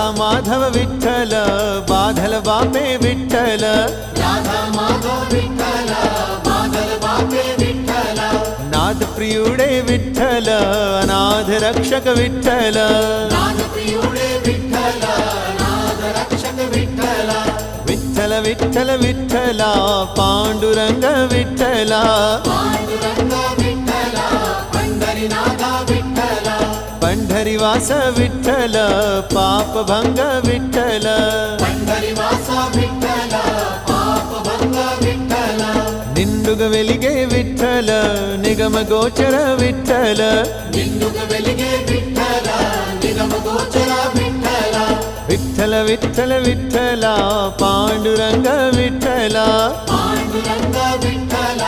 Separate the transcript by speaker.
Speaker 1: राधा माधव विठ्ठल बाधल बापे विठ्ठल
Speaker 2: राधा माधव विठ्ठल बाधल बापे विठ्ठल
Speaker 1: नाद प्रियुडे विठ्ठल अनाथ रक्षक विठ्ठल
Speaker 2: नाद प्रियुडे विठ्ठल अनाथ रक्षक विठ्ठल
Speaker 1: विठ्ठल विठ्ठल विठ्ठला पांडुरंग विठ्ठला
Speaker 2: पांडुरंग विठ्ठल पंढरीनाथ विठ्ठल
Speaker 1: पंढरीवास विठ्ठल पापभंग विठ्ठल
Speaker 2: पंढरीवास विठ्ठल पापभंग विठ्ठल
Speaker 1: निंडुग वेलिगे विठ्ठल निगम गोचर विठ्ठल
Speaker 2: निंडुग वेलिगे विठ्ठल निगम गोचर विठ्ठल
Speaker 1: विठ्ठल विठ्ठल विठ्ठला पांडुरंग विठ्ठला
Speaker 2: पांडुरंग विठ्ठल